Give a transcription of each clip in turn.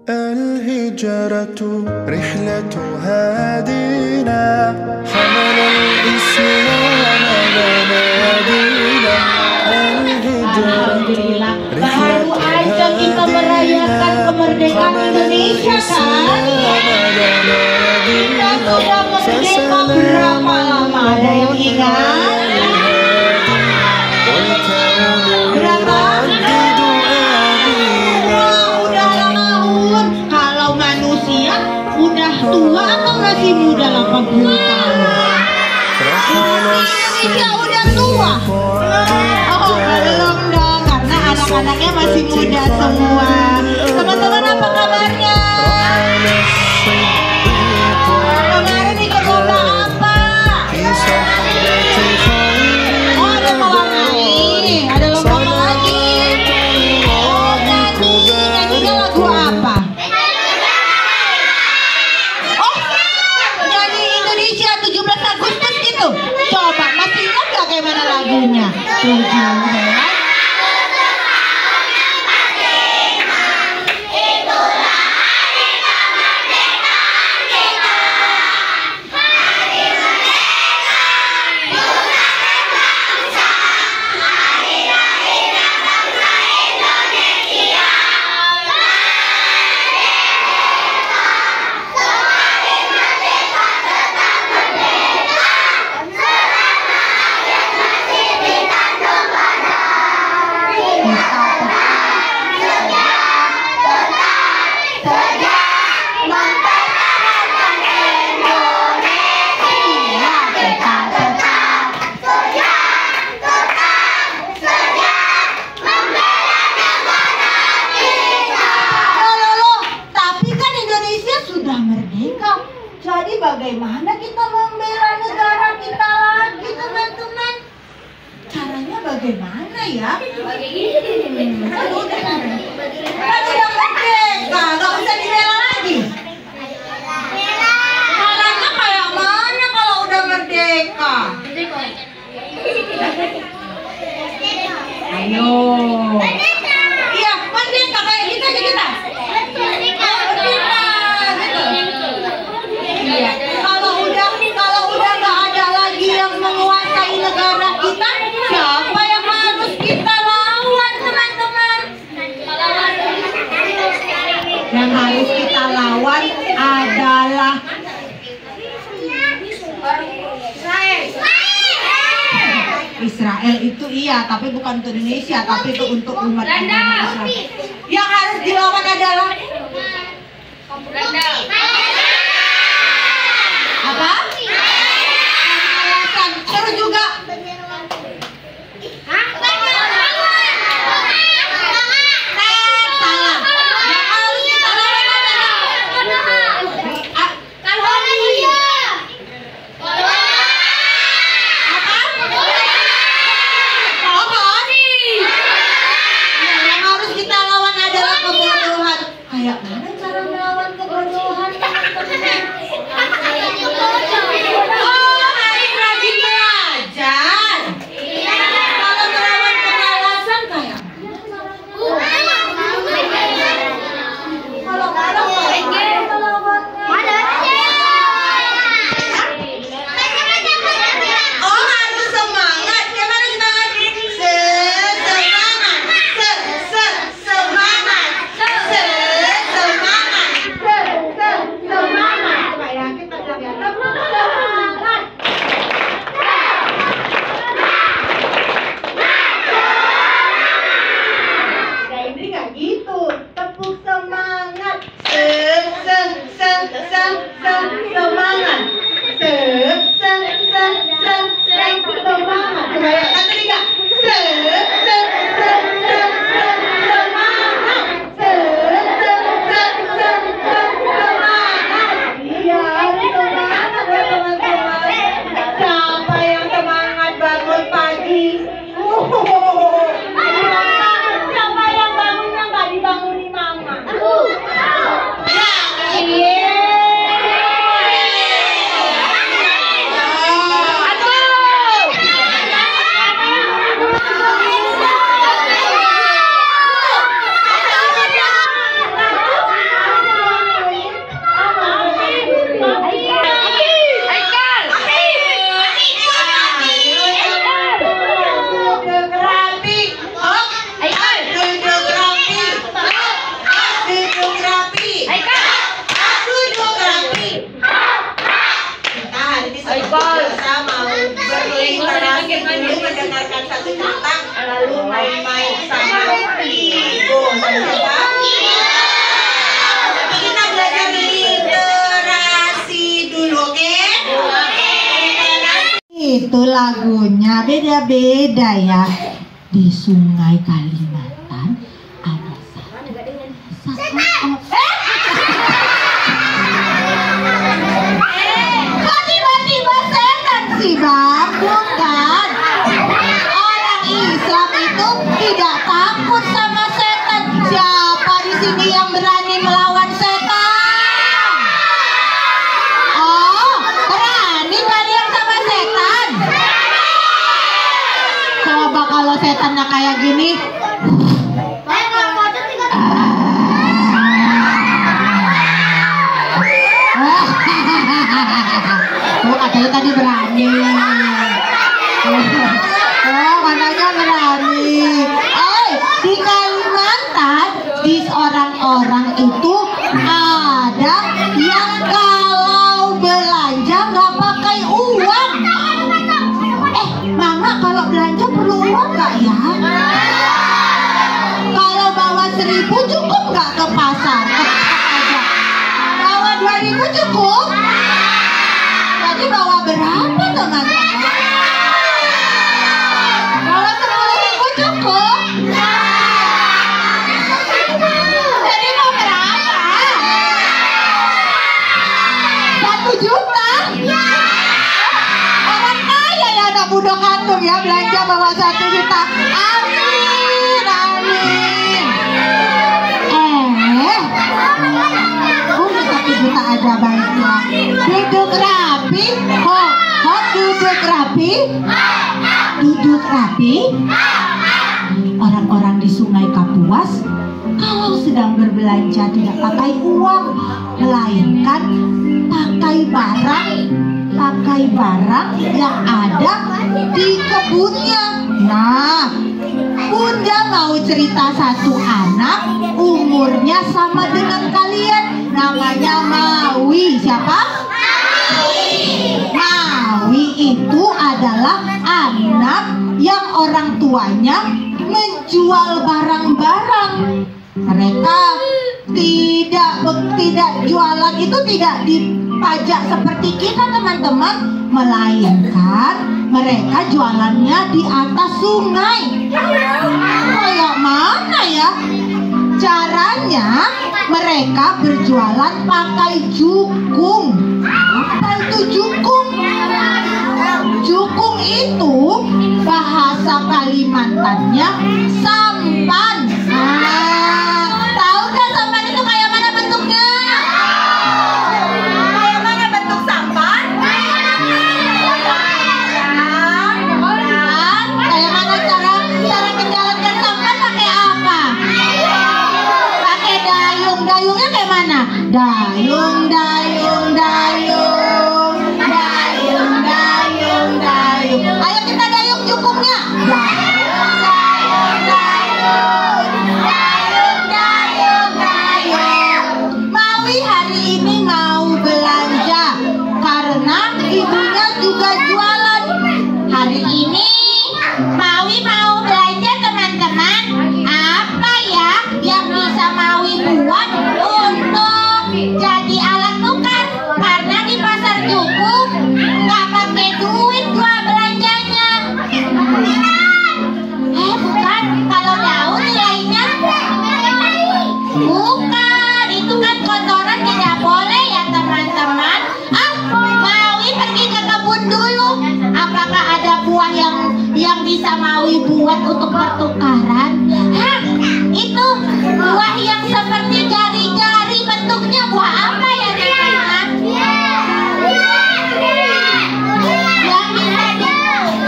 الهجرة رحلة هادينا حمل الإسلام بنادينا Alhamdulillah, baru aja kita merayakan kemerdekaan Indonesia kan? Kita sudah merdeka berapa lama? Ada yang ingat? Berapa? Udah tahun. Kalau manusia udah tua atau masih muda 80 tahun? Indonesia udah tua. Oh, belum dong, karena anak-anaknya masih muda semua. Teman-teman, apa kabarnya? Kemarin ikut lomba apa? Oh, ada pewarnai. Ada lomba apa lagi? Oh, nyanyinya lagu apa? Oh, nyanyi Indonesia 17 Agustus gitu. Coba, masih ingat gak kayak mana lagunya? 17 bagaimana kita membela negara kita lagi, teman-teman? Caranya bagaimana ya? Kan udah merdeka, gak usah dibela lagi. Caranya kayak mana kalau udah merdeka? Ayo. Iya, merdeka kayak kita aja kita. Kalau udah nggak ada lagi yang menguasai negara kita, siapa yang harus kita lawan, teman-teman? Yang harus kita lawan adalah Israel. Itu iya, tapi bukan untuk Indonesia, tapi itu untuk umat Indonesia. Yang harus dilawan adalah apa? Seru juga. Salah. Yang harus kita lawan adalah apa? Pohon. Yang harus kita lawan adalah kebodohan. itu lagunya beda-beda ya. Di Sungai Kalimantan ada kok tiba-tiba setan sih bang? Bukan. Orang Islam itu tidak takut sama setan. Siapa di sini yang berani melawan setan? Oh, berani kalian sama setan? Coba kalau setannya kayak gini. Oh, katanya tadi berani. Oh, katanya berani. Di Kalimantan, di orang-orang itu ada yang kalau belanja nggak pakai uang. Mama kalau belanja perlu uang nggak ya? Kalau bawa 1.000 cukup nggak ke pasar? Bawa 2.000 cukup? Jadi bawa berapa teman-teman? Bawa 10.000 cukup? Jadi mau berapa? 1 juta? Orang kaya ya anak budak kantung ya, belanja bawa 1 juta. Amin, amin. Oh, 1 juta ada baiklah. Duduk rapi, duduk rapi, duduk rapi. Orang-orang di Sungai Kapuas kalau sedang berbelanja tidak pakai uang, melainkan pakai barang yang ada di kebunnya. Nah, Bunda mau cerita satu anak umurnya sama dengan kalian, namanya Mawi. Siapa? Mawi itu adalah anak yang orang tuanya menjual barang-barang. Mereka tidak jualan itu tidak dipajak seperti kita teman-teman, melainkan mereka jualannya di atas sungai. Kayak mana ya? Caranya mereka berjualan pakai jukung. Apa itu jukung? Jukung itu bahasa Kalimantannya sampan. Tahu nggak sampan itu kayak mana bentuknya? Kayak mana bentuk sampan? Kayak mana cara menjalankan sampan pakai apa? Pakai dayung. Dayungnya kayak mana? Dayung, dayung, dayung, dayung, dayung, dayung. Ayo kita dayung jukungnya. Dayung, dayung, dayung, dayung, dayung, dayung. Mawi hari ini mau belanja karena ibunya juga jualan. Hari ini Mawi mau belanja teman-teman. Apa ya yang bisa Mawi buat untuk jadi alat tukar? Karena di pasar Jukung nggak pakai duit jual belanjanya. Bukan, kalau daun nilainya bukan, itu kan kotoran tidak boleh ya teman-teman. Mawi pergi ke kebun dulu. Apakah ada buah yang bisa Mawi buat untuk pertukaran? Itu buah yang seperti jari-jari, bentuknya buah apa ya teman-teman? Yang bisa dibuat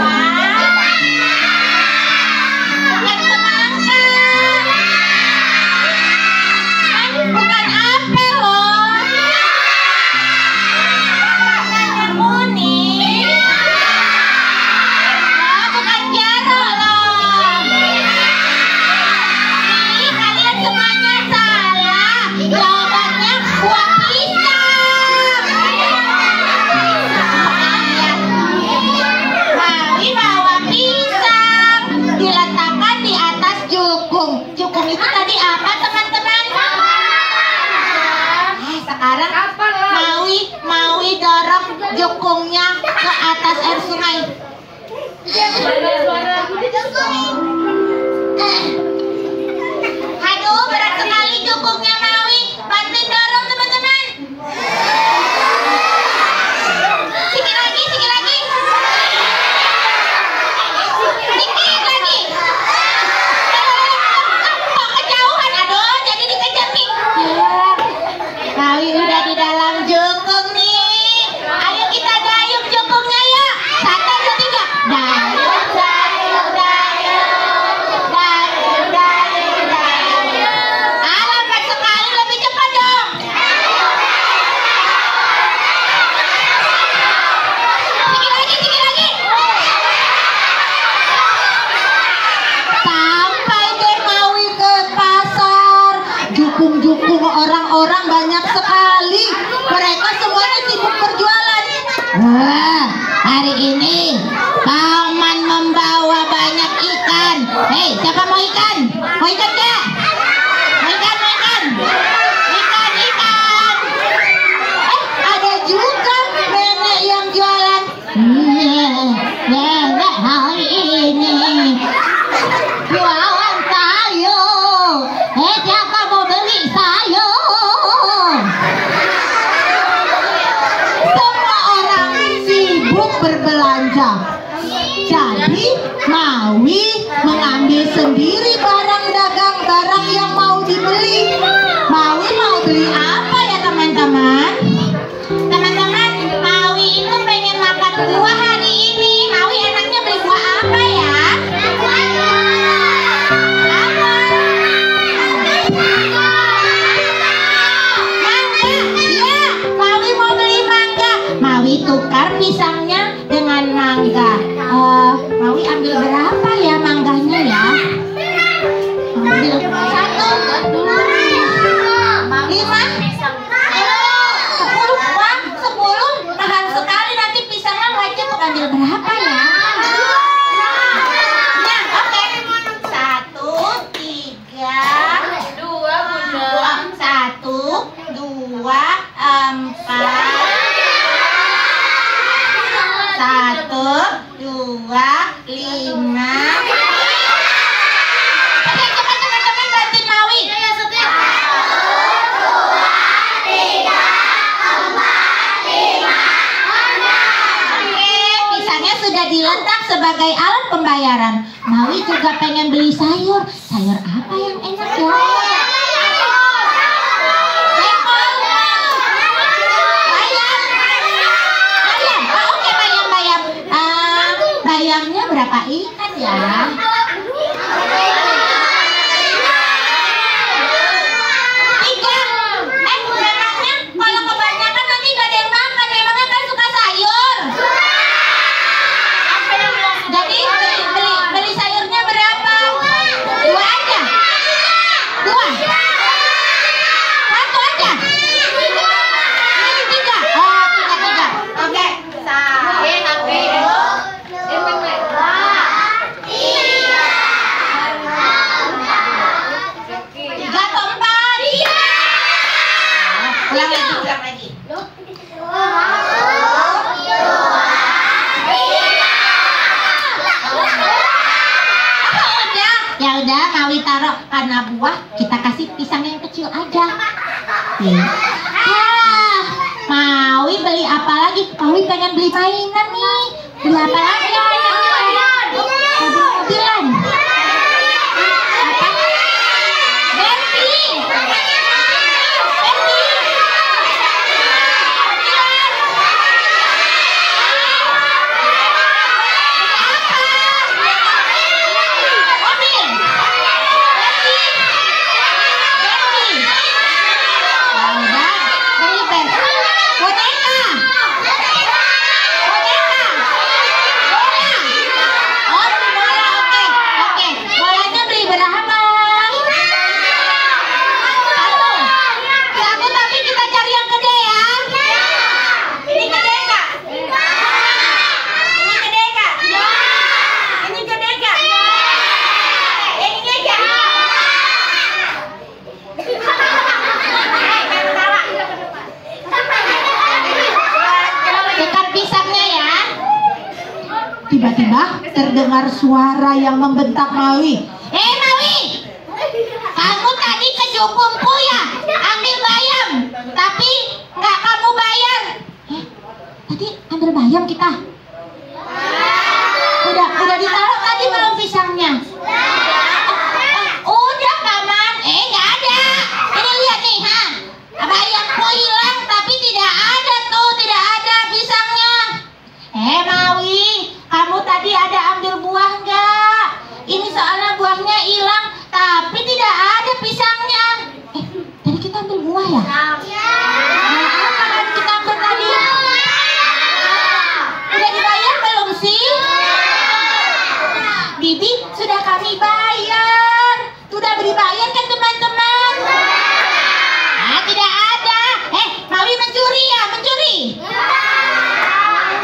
bukan semangka, bukan apel loh, bukan kuning, bukan jaro loh. Nih, kalian semuanya salah. Jawabannya buah pisang. Mawi bawa pisang diletakkan di atas jukung. Jukung itu tadi apa teman-teman? Sekarang Mawi dorong jukungnya ke atas air sungai. Aduh, berat sekali jukungnya Maui. Bantuin dorong teman-teman. Sikit lagi. Sikit lagi. Kok kejauhan? Aduh, jadi dikejar nih. Maui udah di dalam jukung nih. Ayo kita dayung jukungnya ya. 1, 2, 3. Dayung, dayung, dayung, dayung, dayung, dayung. Lambat sekali, lebih cepat dong. Sikit lagi. Sampai deh Maui ke pasar. Jukung-jukung orang-orang banyak sekali. Mereka semuanya sibuk berjualan. Wah, hari ini Paman membawa banyak ikan. Hei, siapa mau ikan? Mau ikan gak? Mau ikan. Ikan. Ada juga nenek yang jualan. Nenek hari ini jualan sayur. Siapa mau beli sayur? Semua orang sibuk berbelanja. Jadi Maui mengambil sendiri barang dagang, barang yang mau dibeli. Maui mau beli apa ya teman-teman? Teman-teman, Maui itu pengen makan buah hari ini. Maui enaknya beli buah apa ya? Mangga. Ya, Maui mau beli mangga. Maui tukar pisangnya dengan mangga. Maui ambil berapa ya mangganya ya? Ambil 1, 5, 10. Wah, 10 mahal sekali, nanti pisangnya nggak cukup. Ambil berapa ya? Nah, oke. 1, 3, 2, 1, 2, 4. 1, 2, 5. Oke, cepat teman-teman, bantuin Maui. Oke, pisangnya sudah diletak sebagai alat pembayaran. Maui juga pengen beli sayur. Sayur apa yang enak ya? Bayam. Oke, bayam. Bayamnya berapa ikan ya? 3. Memangnya kalau kebanyakan nanti gak ada yang makan. Memangnya kan suka sayur. Jadi beli sayurnya berapa? 2 aja. 2. 1 aja. Ini 3. Oh, 3. Oke. 3 atau 4? Ulang lagi. Ya udah, Maui taruh karena buah, kita kasih pisang yang kecil aja. Maui beli apa lagi? Maui pengen beli mainan nih. Beli apa lagi? Mobilan. Apa? Barbie. Boneka. terdengar suara yang membentak Maui. Maui, kamu tadi ke jukungku ya, ambil bayam, tapi nggak kamu bayar. Tadi ambil bayam kita? Udah ditaruh tadi belum pisangnya? Udah paman, nggak ada. Ini lihat nih, bayamku hilang, tapi tidak ada pisangnya. Maui, kamu tadi ada ambil buah nggak? Ini soalnya buahnya hilang, tapi tidak ada pisangnya. Tadi kita ambil buah ya? Apa kan kita ambil tadi? Udah dibayar belum sih? Bibi, sudah kami bayar. Sudah dibayar kan teman-teman? Tidak ada. Maui mencuri ya? Mencuri?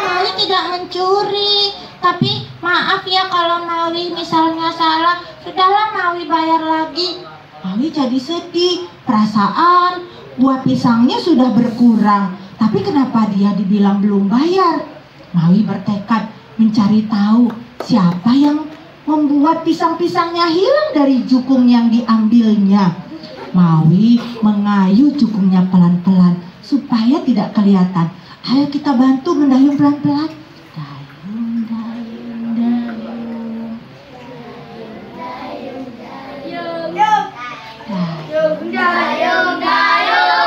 Maui tidak mencuri. Tapi maaf ya kalau Maui misalnya salah. Sudahlah, Maui bayar lagi. Maui jadi sedih. Perasaan buah pisangnya sudah berkurang. Tapi kenapa dia dibilang belum bayar? Maui bertekad mencari tahu siapa yang membuat pisang-pisangnya hilang dari jukung yang diambilnya. Maui mengayuh jukungnya pelan-pelan supaya tidak kelihatan. Ayo kita bantu mendayung pelan-pelan. Dayung, dayung, dayung. Dayung, dayung, dayung.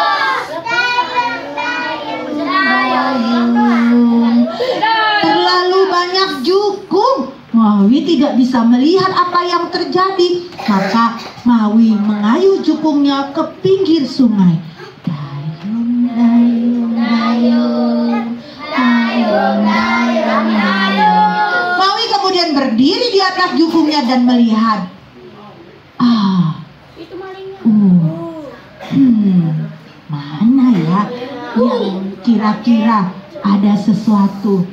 Terlalu banyak jukung. Maui tidak bisa melihat apa yang terjadi. Maka Maui mengayuh jukungnya ke pinggir sungai. Dayung, dayung, dayung, dayung, dayung, dayung. Maui kemudian berdiri di atas jukungnya dan melihat. Mana ya yang kira-kira ada sesuatu?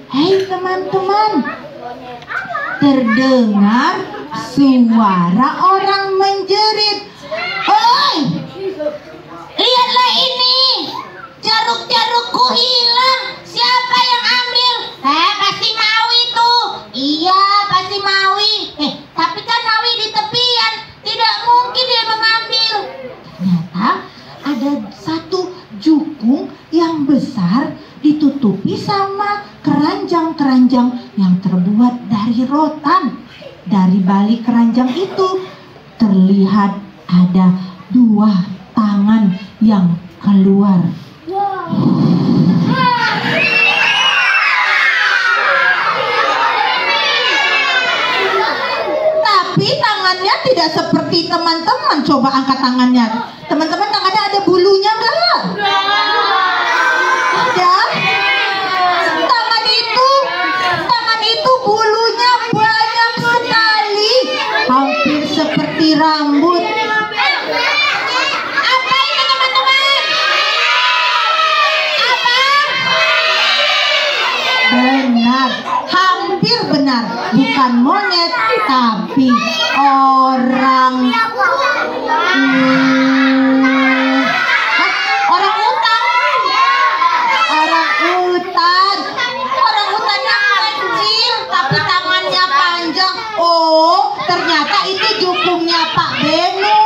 Hei teman-teman, terdengar suara orang menjerit. Oi, lihatlah ini, jaruk-jarukku hilang. Siapa yang ambil? Pasti Maui tuh. Iya, pasti Maui. Tapi kan Maui di tepian, tidak mungkin dia mengambil. Ternyata ada satu jukung yang besar ditutupi sama keranjang-keranjang yang terbuat dari rotan. Dari balik keranjang itu terlihat ada 2 tangan yang keluar. Tapi tangannya tidak seperti teman-teman. Coba angkat tangannya. Teman-teman, tangannya ada bulunya enggak? Ada. Tangan itu bulunya banyak sekali, hampir seperti rambut. Apa itu teman-teman? Apa? Benar, hampir benar. Bukan monyet, tapi orang. Orang hutan. Orang hutan yang kecil, tapi tangannya panjang. Oh, ternyata itu jukungnya Pak Benu.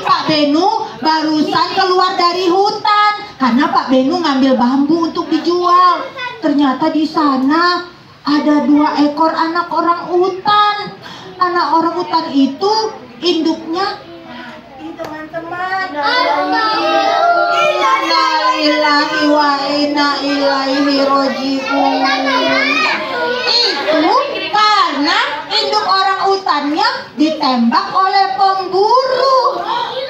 Pak Benu barusan keluar dari hutan karena Pak Benu ngambil bambu untuk dijual. Ternyata di sana ada 2 ekor anak orang hutan. Anak orang hutan itu induknya teman-teman. Innalillahi wa inna ilaihi raji'un. Itu karena induk orang hutannya ditembak oleh pemburu.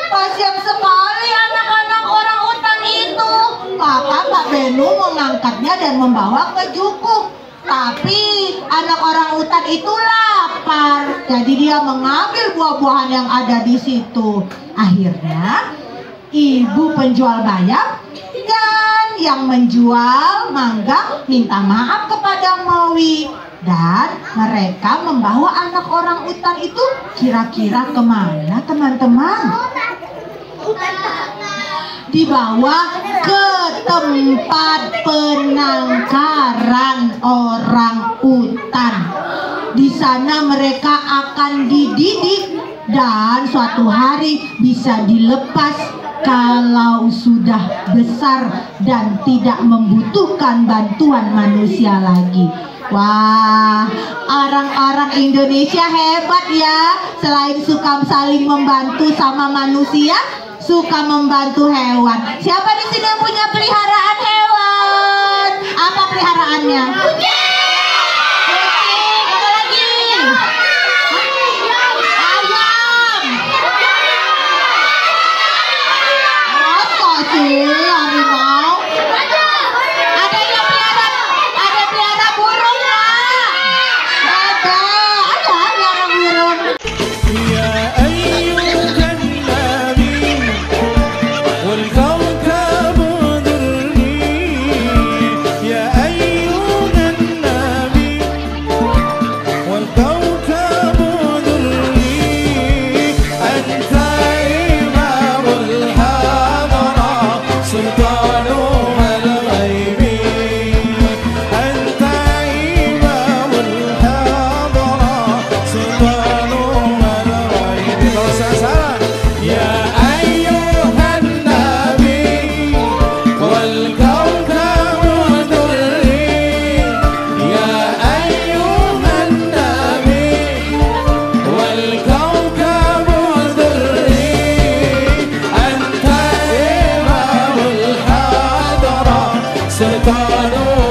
Kasihan sekali anak-anak orang hutan itu. Maka Pak Benu mengangkatnya dan membawa ke jukung. Tapi anak orang hutan itu lapar, jadi dia mengambil buah-buahan yang ada di situ. Akhirnya ibu penjual bayam dan yang menjual mangga minta maaf kepada Maui, dan mereka membawa anak orang hutan itu kira-kira kemana teman-teman? Dibawa ke tempat penangkaran orang hutan. Di sana mereka akan dididik dan suatu hari bisa dilepas kalau sudah besar dan tidak membutuhkan bantuan manusia lagi. Wah, orang-orang Indonesia hebat ya. Selain suka saling membantu sama manusia, suka membantu hewan. Siapa di sini yang punya peliharaan hewan? Apa peliharaannya? Sultan